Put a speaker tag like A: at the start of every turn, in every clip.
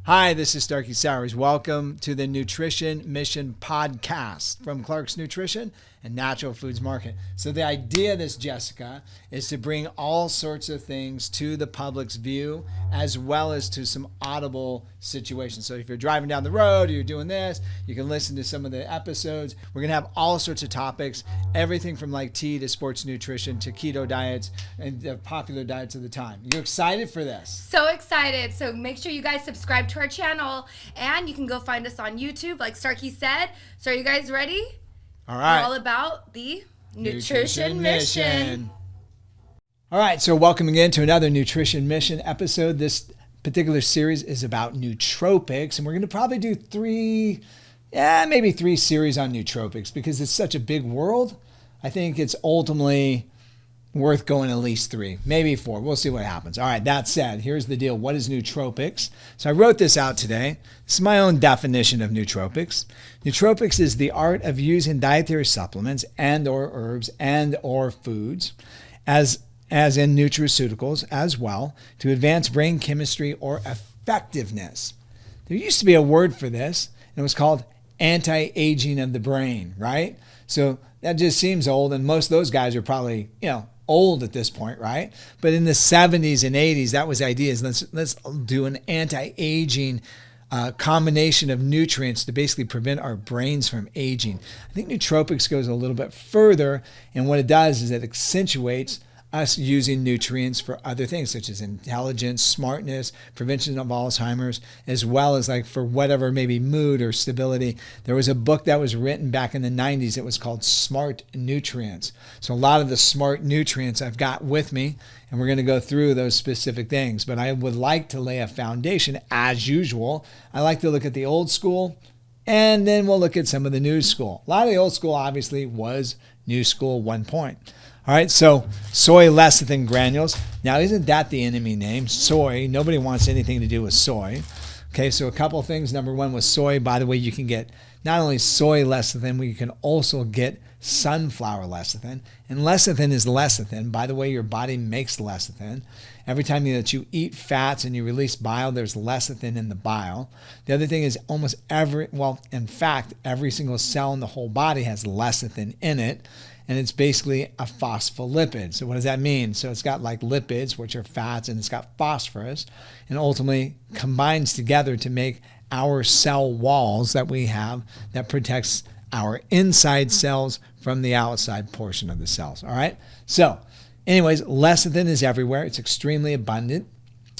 A: Hi, this is Starkie. Welcome to the Nutrition Mission podcast from Clark's Nutrition and Natural Foods Market. So the idea of this, Jessica, is to bring all sorts of things to the public's view as well as to some audible situations. So if you're driving down the road or you're doing this, you can listen to some of the episodes. We're going to have all sorts of topics, everything from like tea to sports nutrition to keto diets and the popular diets of the time. You excited for this?
B: So excited. So make sure you guys subscribe to our channel, and you can go find us on YouTube, like Starkie said. So are you guys ready?
A: All right.
B: We're all about the Nutrition Mission.
A: All right, so welcome again to another Nutrition Mission episode. This particular series is about nootropics, and we're going to probably do maybe three series on nootropics because it's such a big world. I think it's ultimately worth going at least 3, maybe 4. We'll see what happens. All right, that said, here's the deal. What is nootropics? So I wrote this out today. This is my own definition of nootropics. Nootropics is the art of using dietary supplements and or herbs and or foods as in nutraceuticals as well to advance brain chemistry or effectiveness. There used to be a word for this, and it was called anti-aging of the brain, right? So that just seems old, and most of those guys are probably, old at this point, right? But in the 70s and 80s, that was the idea is let's do an anti-aging combination of nutrients to basically prevent our brains from aging. I think nootropics goes a little bit further, and what it does is it accentuates us using nutrients for other things such as intelligence, smartness, prevention of Alzheimer's, as well as like for whatever maybe mood or stability. There was a book that was written back in the 90s. It was called Smart Nutrients. So a lot of the smart nutrients I've got with me, and we're going to go through those specific things. But I would like to lay a foundation as usual. I like to look at the old school, and then we'll look at some of the new school. A lot of the old school obviously was new school at one point. All right, so soy lecithin granules. Now, isn't that the enemy name? Soy. Nobody wants anything to do with soy. Okay, so a couple of things. Number one with soy, by the way, you can get not only soy lecithin, but you can also get sunflower lecithin. And lecithin is lecithin. By the way, your body makes lecithin. Every time that you eat fats and you release bile, there's lecithin in the bile. The other thing is in fact, every single cell in the whole body has lecithin in it. And it's basically a phospholipid. So what does that mean? So it's got like lipids, which are fats, and it's got phosphorus, and ultimately combines together to make our cell walls that we have that protects our inside cells from the outside portion of the cells. All right. So anyways, lecithin is everywhere. It's extremely abundant.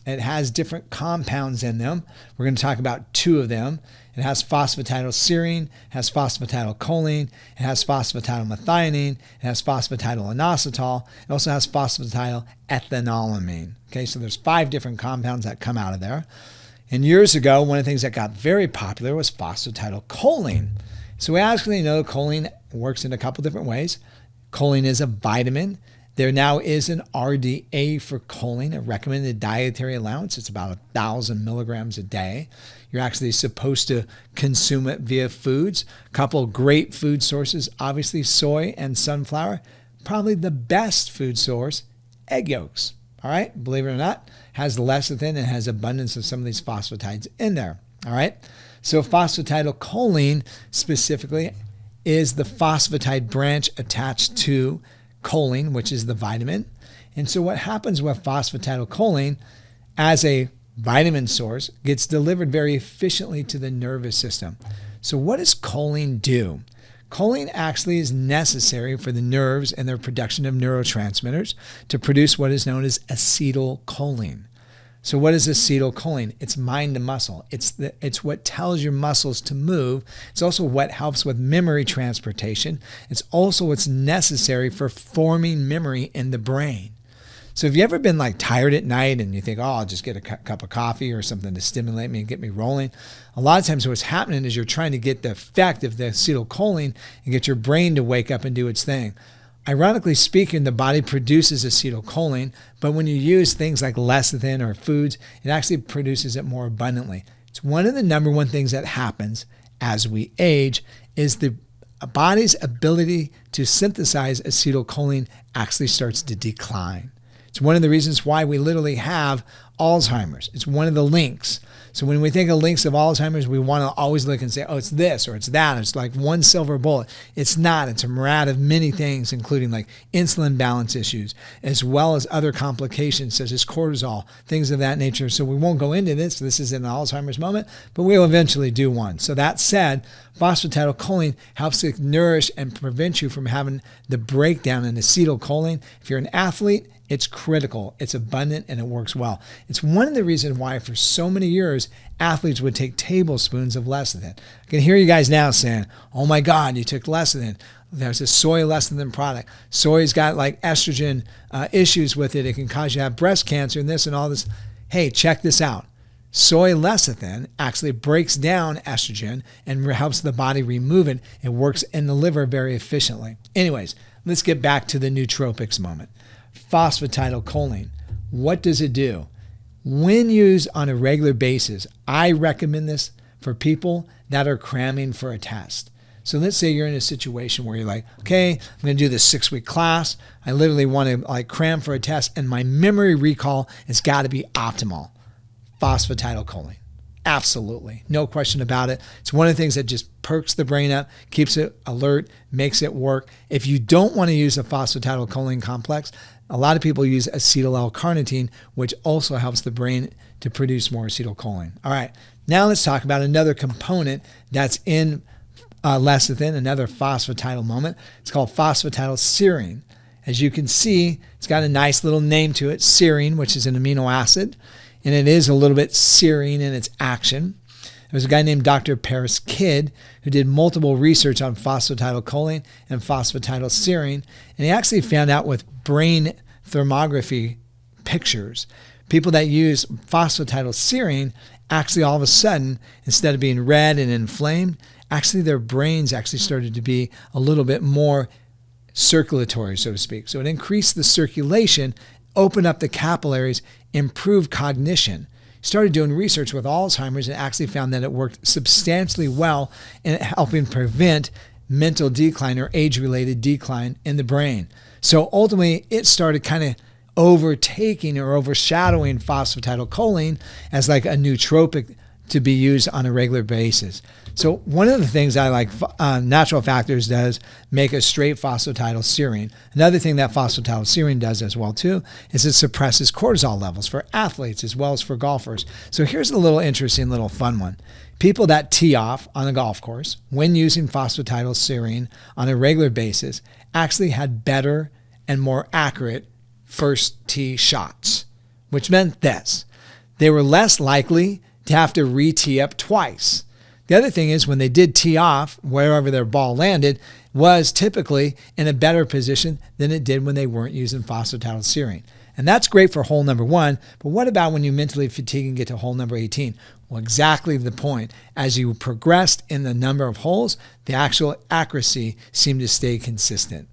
A: It has different compounds in them. We're going to talk about 2 of them. It has phosphatidylserine, it has phosphatidylcholine, it has phosphatidylmethionine, it has phosphatidylinositol, it also has phosphatidylethanolamine. Okay, so there's 5 different compounds that come out of there. And years ago, one of the things that got very popular was phosphatidylcholine. So we actually know choline works in a couple different ways. Choline is a vitamin. There now is an RDA for choline, a recommended dietary allowance. It's about 1,000 milligrams a day. You're actually supposed to consume it via foods. A couple great food sources, obviously soy and sunflower. Probably the best food source, egg yolks. All right, believe it or not, has lecithin and has abundance of some of these phosphatides in there. All right, so phosphatidylcholine specifically is the phosphatide branch attached to choline, which is the vitamin. And so what happens with phosphatidylcholine as a vitamin source gets delivered very efficiently to the nervous system. So what does choline do? Choline actually is necessary for the nerves and their production of neurotransmitters to produce what is known as acetylcholine. So what is acetylcholine? It's mind to muscle. It's what tells your muscles to move. It's also what helps with memory transportation. It's also what's necessary for forming memory in the brain. So have you ever been like tired at night and you think, I'll just get a cup of coffee or something to stimulate me and get me rolling? A lot of times what's happening is you're trying to get the effect of the acetylcholine and get your brain to wake up and do its thing. Ironically speaking, the body produces acetylcholine, but when you use things like lecithin or foods, it actually produces it more abundantly. It's one of the number one things that happens as we age is the body's ability to synthesize acetylcholine actually starts to decline. It's one of the reasons why we literally have Alzheimer's. It's one of the links. So when we think of links of Alzheimer's, we want to always look and say, oh, it's this or it's that. It's like one silver bullet. It's not. It's a myriad of many things, including like insulin balance issues, as well as other complications such as cortisol, things of that nature. So we won't go into this. This is an Alzheimer's moment, but we'll eventually do one. So that said, phosphatidylcholine helps to nourish and prevent you from having the breakdown in acetylcholine. If you're an athlete, it's critical, it's abundant, and it works well. It's one of the reasons why for so many years, athletes would take tablespoons of lecithin. I can hear you guys now saying, oh my God, you took lecithin. There's a soy lecithin product. Soy's got like estrogen issues with it. It can cause you to have breast cancer and this and all this. Hey, check this out. Soy lecithin actually breaks down estrogen and helps the body remove it. It works in the liver very efficiently. Anyways, let's get back to the nootropics moment. Phosphatidylcholine. What does it do? When used on a regular basis, I recommend this for people that are cramming for a test. So let's say you're in a situation where you're like, okay, I'm going to do this 6-week class. I literally want to like cram for a test and my memory recall has got to be optimal. Phosphatidylcholine. Absolutely. No question about it. It's one of the things that just perks the brain up, keeps it alert, makes it work. If you don't want to use a phosphatidylcholine complex, a lot of people use acetyl L-carnitine, which also helps the brain to produce more acetylcholine. All right. Now let's talk about another component that's in lecithin, another phosphatidyl moment. It's called phosphatidylserine. As you can see, it's got a nice little name to it, serine, which is an amino acid. And it is a little bit serine in its action. There was a guy named Dr. Paris Kidd who did multiple research on phosphatidylcholine and phosphatidylserine, and he actually found out with brain thermography pictures, people that use phosphatidylserine actually all of a sudden, instead of being red and inflamed, actually their brains actually started to be a little bit more circulatory, so to speak. So it increased the circulation, opened up the capillaries, improved cognition. Started doing research with Alzheimer's and actually found that it worked substantially well in helping prevent mental decline or age-related decline in the brain. So ultimately, it started kind of overtaking or overshadowing phosphatidylcholine as like a nootropic to be used on a regular basis. So one of the things I like Natural Factors does make a straight phosphatidylserine. Another thing that phosphatidylserine does as well too is it suppresses cortisol levels for athletes as well as for golfers. So here's a little interesting little fun one. People that tee off on a golf course when using phosphatidylserine on a regular basis actually had better and more accurate first tee shots, which meant this. They were less likely to have to re-tee up twice. The other thing is when they did tee off, wherever their ball landed, was typically in a better position than it did when they weren't using phosphatidylserine. And that's great for hole number 1, but what about when you mentally fatigue and get to hole number 18? Well, exactly the point. As you progressed in the number of holes, the actual accuracy seemed to stay consistent.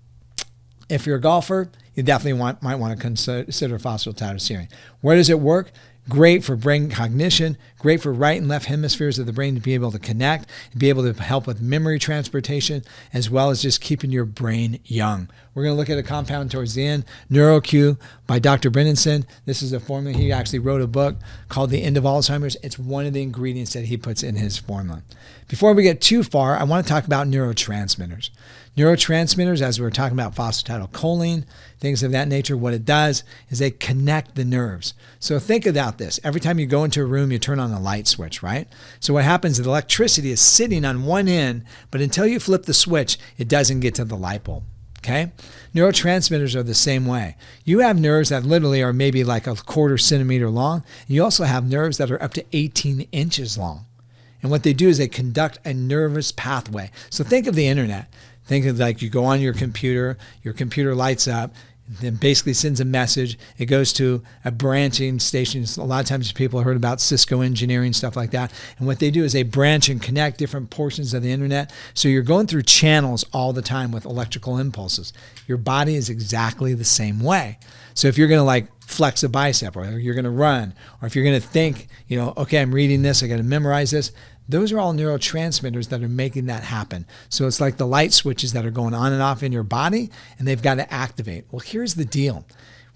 A: If you're a golfer, you definitely might want to consider phosphatidylserine. Where does it work? Great for brain cognition, great for right and left hemispheres of the brain to be able to connect, and be able to help with memory transportation, as well as just keeping your brain young. We're going to look at a compound towards the end, NeuroQ by Dr. Bredesen. This is a formula. He actually wrote a book called The End of Alzheimer's. It's one of the ingredients that he puts in his formula. Before we get too far, I want to talk about neurotransmitters. Neurotransmitters, as we were talking about phosphatidylcholine, things of that nature, what it does is they connect the nerves. So think about this. Every time you go into a room, you turn on a light switch, right? So what happens is the electricity is sitting on one end, but until you flip the switch, it doesn't get to the light bulb. Okay? Neurotransmitters are the same way. You have nerves that literally are maybe like a 1/4 centimeter long. You also have nerves that are up to 18 inches long. And what they do is they conduct a nervous pathway. So think of the internet. Think of like you go on your computer lights up, then basically sends a message. It goes to a branching station. A lot of times people have heard about Cisco engineering, stuff like that. And what they do is they branch and connect different portions of the internet. So you're going through channels all the time with electrical impulses. Your body is exactly the same way. So if you're going to like flex a bicep, or you're going to run, or if you're going to think, okay, I'm reading this, I got to memorize this. Those are all neurotransmitters that are making that happen. So it's like the light switches that are going on and off in your body, and they've got to activate. Well, here's the deal.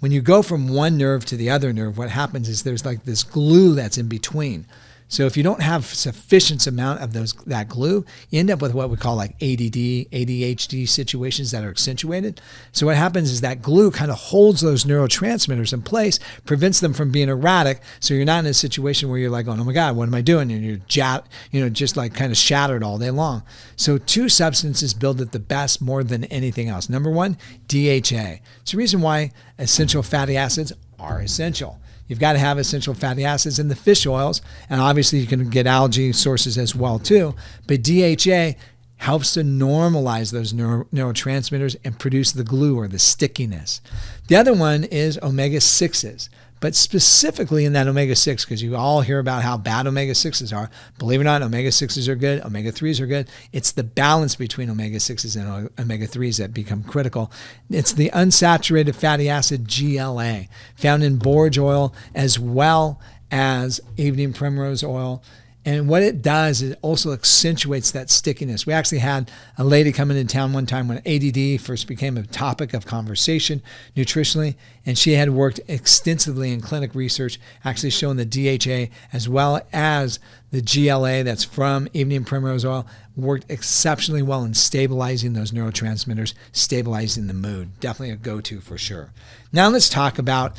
A: When you go from one nerve to the other nerve, what happens is there's like this glue that's in between. So if you don't have sufficient amount of that glue, you end up with what we call like ADD, ADHD situations that are accentuated. So what happens is that glue kind of holds those neurotransmitters in place, prevents them from being erratic. So you're not in a situation where you're like, oh my God, what am I doing? And you're just like kind of shattered all day long. So two substances build it the best more than anything else. Number one, DHA. It's the reason why essential fatty acids are essential. You've got to have essential fatty acids in the fish oils, and obviously you can get algae sources as well too. But DHA helps to normalize those neurotransmitters and produce the glue or the stickiness. The other one is omega-6s. But specifically in that omega-6, because you all hear about how bad omega-6s are. Believe it or not, omega-6s are good, omega-3s are good. It's the balance between omega-6s and omega-3s that become critical. It's the unsaturated fatty acid GLA found in borage oil as well as evening primrose oil. And what it does, it also accentuates that stickiness. We actually had a lady come into town one time when ADD first became a topic of conversation nutritionally, and she had worked extensively in clinic research, actually showing the DHA as well as the GLA that's from evening primrose oil worked exceptionally well in stabilizing those neurotransmitters, stabilizing the mood. Definitely a go-to for sure. Now let's talk about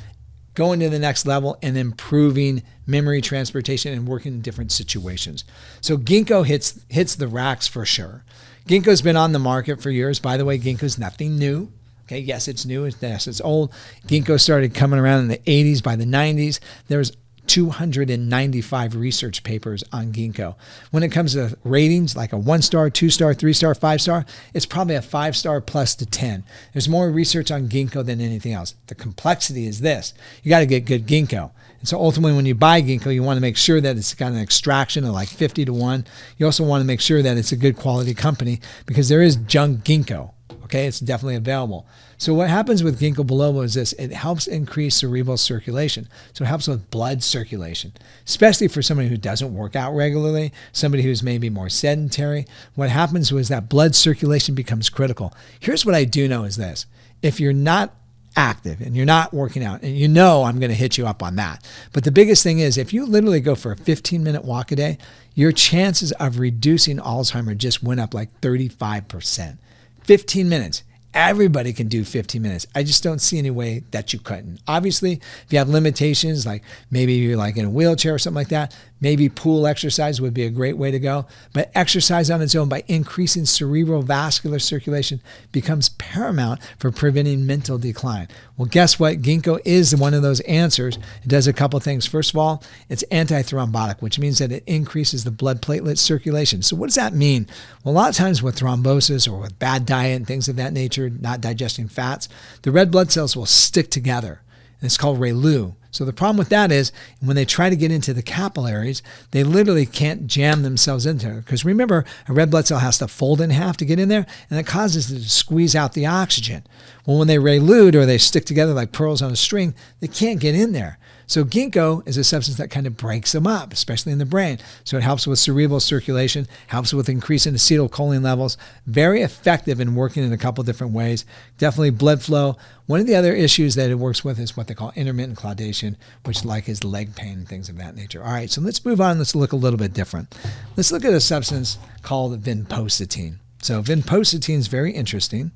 A: going to the next level and improving memory transportation and working in different situations. So Ginkgo hits the racks for sure. Ginkgo's been on the market for years. By the way, Ginkgo's nothing new. Okay, yes, it's new. Yes, it's old. Ginkgo started coming around in the 80s. By the 90s, there's 295 research papers on Ginkgo. When it comes to ratings, like a 1-star, 2-star, 3-star, 5-star, it's probably a 5-star plus to 10. There's more research on Ginkgo than anything else. The complexity is this. You got to get good Ginkgo. And so ultimately when you buy Ginkgo, you want to make sure that it's got an extraction of like 50 to 1. You also want to make sure that it's a good quality company because there is junk Ginkgo. Okay, it's definitely available. So what happens with Ginkgo biloba is this. It helps increase cerebral circulation. So it helps with blood circulation, especially for somebody who doesn't work out regularly, somebody who's maybe more sedentary. What happens is that blood circulation becomes critical. Here's what I do know is this. If you're not active and you're not working out, and you know I'm going to hit you up on that. But the biggest thing is if you literally go for a 15-minute walk a day, your chances of reducing Alzheimer's just went up like 35%. 15 minutes. Everybody can do 15 minutes. I just don't see any way that you couldn't. Obviously, if you have limitations, like maybe you're like in a wheelchair or something like that, maybe pool exercise would be a great way to go. But exercise on its own by increasing cerebral vascular circulation becomes paramount for preventing mental decline. Well, guess what? Ginkgo is one of those answers. It does a couple things. First of all, it's antithrombotic, which means that it increases the blood platelet circulation. So what does that mean? Well, a lot of times with thrombosis or with bad diet and things of that nature, not digesting fats, the red blood cells will stick together. And it's called ReLU. So the problem with that is when they try to get into the capillaries, they literally can't jam themselves into it. Because remember, a red blood cell has to fold in half to get in there, and it causes it to squeeze out the oxygen. Well, when they ReLU'd or they stick together like pearls on a string, they can't get in there. So Ginkgo is a substance that kind of breaks them up, especially in the brain. So it helps with cerebral circulation, helps with increasing acetylcholine levels. Very effective in working in a couple different ways. Definitely blood flow. One of the other issues that it works with is what they call intermittent claudication, which like is leg pain and things of that nature. All right, so let's move on. Let's look a little bit different. Let's look at a substance called Vinpocitin. So Vinpocitin is very interesting.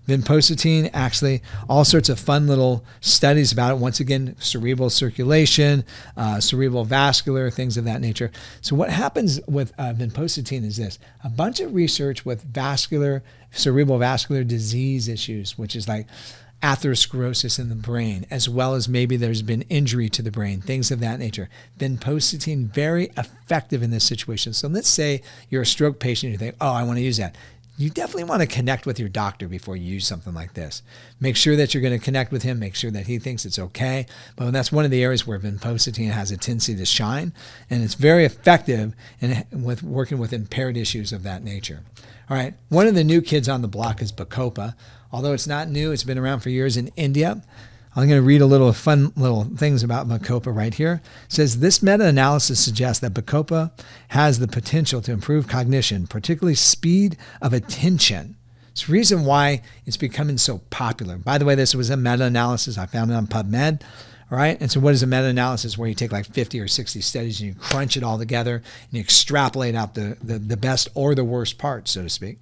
A: Vinpocitin, actually, all sorts of fun little studies about it. Once again, cerebral circulation, cerebral vascular, things of that nature. So what happens with Vinpocitin is this. A bunch of research with cerebral vascular disease issues, which is like atherosclerosis in the brain, as well as maybe there's been injury to the brain, things of that nature. Vinpocitin, very effective in this situation. So let's say you're a stroke patient and you think, oh, I want to use that. You definitely want to connect with your doctor before you use something like this. Make sure that you're going to connect with him. Make sure that he thinks it's okay. But that's one of the areas where Vinpocitin has a tendency to shine, and it's very effective with working with impaired issues of that nature. All right, one of the new kids on the block is Bacopa. Although it's not new, it's been around for years in India. I'm going to read a little fun little things about Bacopa right here. It says, this meta-analysis suggests that Bacopa has the potential to improve cognition, particularly speed of attention. It's the reason why it's becoming so popular. By the way, this was a meta-analysis. I found it on PubMed. All right. And so what is a meta-analysis? Where you take like 50 or 60 studies and you crunch it all together and you extrapolate out the best or the worst parts, so to speak.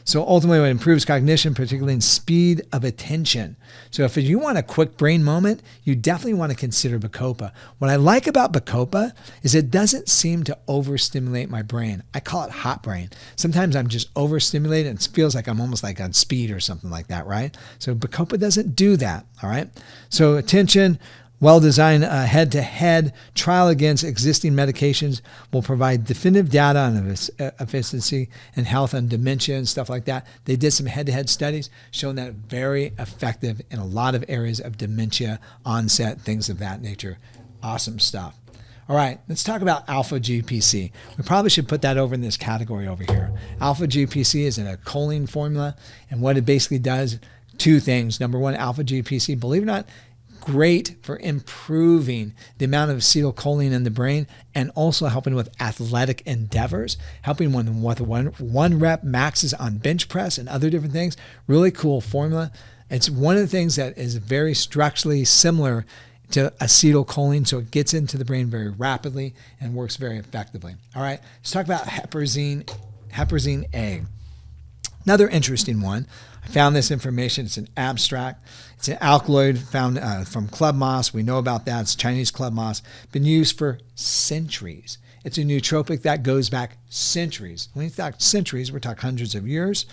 A: So ultimately, it improves cognition, particularly in speed of attention. So if you want a quick brain moment, you definitely want to consider Bacopa. What I like about Bacopa is it doesn't seem to overstimulate my brain. I call it hot brain. Sometimes I'm just overstimulated and it feels like I'm almost like on speed or something like that, right? So Bacopa doesn't do that, all right? So attention, well-designed head-to-head trial against existing medications will provide definitive data on efficiency and health and dementia and stuff like that. They did some head-to-head studies showing that very effective in a lot of areas of dementia, onset, things of that nature. Awesome stuff. All right, let's talk about AlphaGPC. We probably should put that over in this category over here. AlphaGPC is in a choline formula, and what it basically does, two things. Number one, AlphaGPC, believe it or not, great for improving the amount of acetylcholine in the brain and also helping with athletic endeavors, helping with one rep maxes on bench press and other different things. Really cool formula. It's one of the things that is very structurally similar to acetylcholine, so it gets into the brain very rapidly and works very effectively. All right, let's talk about Huperzine A. Another interesting one. I found this information. It's an abstract. It's an alkaloid found from club moss. We know about that. It's Chinese club moss. Been used for centuries. It's a nootropic that goes back centuries. When we talk centuries, we're talking hundreds of years.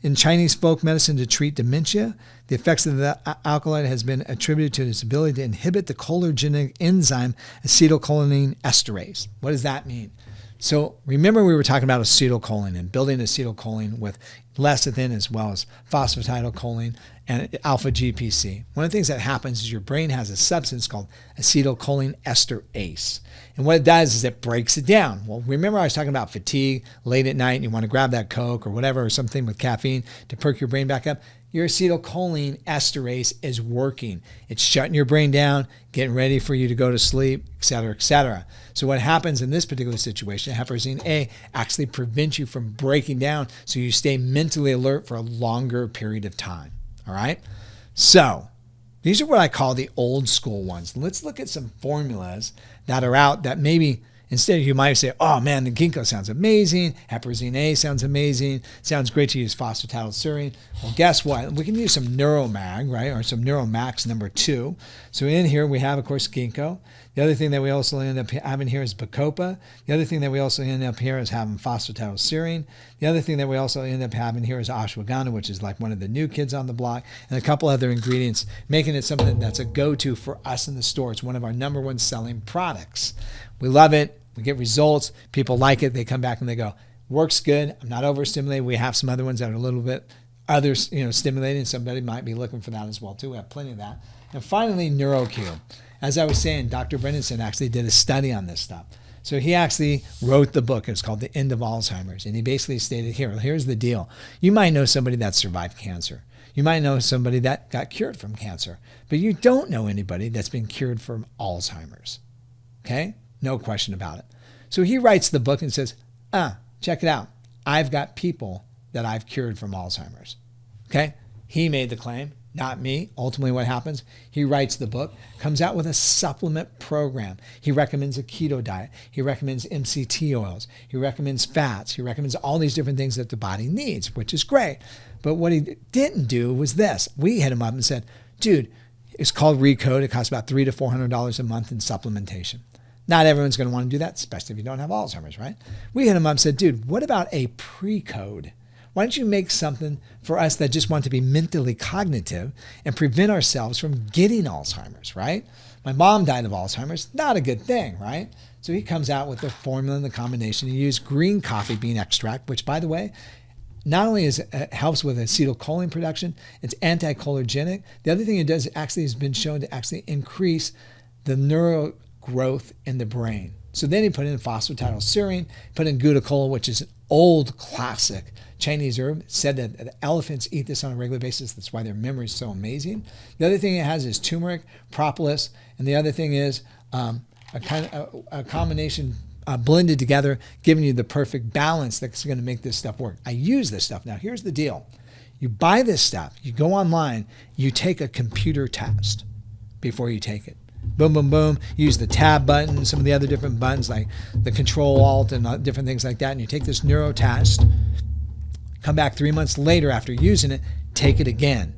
A: In Chinese folk medicine to treat dementia, the effects of the alkaloid has been attributed to its ability to inhibit the cholinergic enzyme acetylcholine esterase. What does that mean? So remember we were talking about acetylcholine and building acetylcholine with lecithin as well as phosphatidylcholine and alpha-GPC. One of the things that happens is your brain has a substance called acetylcholine esterase. And what it does is it breaks it down. Well, remember I was talking about fatigue late at night and you want to grab that Coke or whatever or something with caffeine to perk your brain back up. Your acetylcholine esterase is working. It's shutting your brain down, getting ready for you to go to sleep, et cetera, et cetera. So what happens in this particular situation, Huperzine A actually prevents you from breaking down so you stay mentally alert for a longer period of time. All right? So these are what I call the old school ones. Let's look at some formulas that are out that maybe instead you might say, oh man, the Ginkgo sounds amazing. Huperzine A sounds amazing. Sounds great to use phosphatidylserine. Well, guess what? We can use some Neuro-Mag, right? Or some Neuro-Max II. So in here we have, of course, Ginkgo. The other thing that we also end up having here is Bacopa. The other thing that we also end up here is having phosphatidylserine. The other thing that we also end up having here is ashwagandha, which is like one of the new kids on the block, and a couple other ingredients, making it something that's a go-to for us in the store. It's one of our number one selling products. We love it. We get results. People like it. They come back and they go, works good. I'm not overstimulated. We have some other ones that are a little bit stimulating. Somebody might be looking for that as well too. We have plenty of that. And finally, NeuroQ. As I was saying, Dr. Brendanson actually did a study on this stuff. So he actually wrote the book. It's called The End of Alzheimer's. And he basically stated here's the deal. You might know somebody that survived cancer. You might know somebody that got cured from cancer. But you don't know anybody that's been cured from Alzheimer's. Okay? No question about it. So he writes the book and says, check it out. I've got people that I've cured from Alzheimer's. Okay? He made the claim, not me. Ultimately what happens, he writes the book, comes out with a supplement program. He recommends a keto diet. He recommends MCT oils. He recommends fats. He recommends all these different things that the body needs, which is great. But what he didn't do was this. We hit him up and said, dude, it's called Recode. It costs about $300 to $400 a month in supplementation. Not everyone's going to want to do that, especially if you don't have Alzheimer's, right? We hit him up and said, dude, what about a pre-code? Why don't you make something for us that just want to be mentally cognitive and prevent ourselves from getting Alzheimer's, right? My mom died of Alzheimer's. Not a good thing, right? So he comes out with the formula and the combination. He used green coffee bean extract, which, by the way, not only helps with acetylcholine production, it's anti-cholerogenic. The other thing it does actually has been shown to actually increase the neuro growth in the brain. So then he put in phosphatidylserine, put in glucocola, which is an old classic Chinese herb. It said that elephants eat this on a regular basis. That's why their memory is so amazing. The other thing it has is turmeric, propolis, and the other thing is a combination blended together, giving you the perfect balance that's going to make this stuff work. I use this stuff. Now, here's the deal. You buy this stuff, you go online, you take a computer test before you take it. Boom, boom, boom. Use the tab button, some of the other different buttons like the Control Alt and different things like that. And you take this neuro test, come back 3 months later after using it, take it again.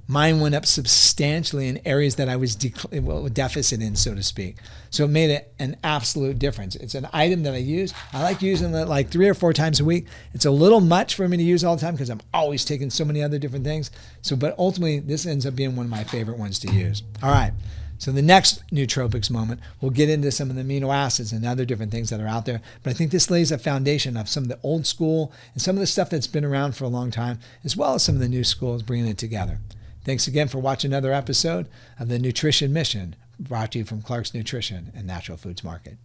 A: Mine went up substantially in areas that I was deficit in, so to speak. So it made it an absolute difference. It's an item that I use. I like using it like 3 or 4 times a week. It's a little much for me to use all the time because I'm always taking so many other different things. But ultimately, this ends up being one of my favorite ones to use. All right. So the next nootropics moment, we'll get into some of the amino acids and other different things that are out there. But I think this lays a foundation of some of the old school and some of the stuff that's been around for a long time, as well as some of the new schools, bringing it together. Thanks again for watching another episode of the Nutrition Mission, brought to you from Clark's Nutrition and Natural Foods Market.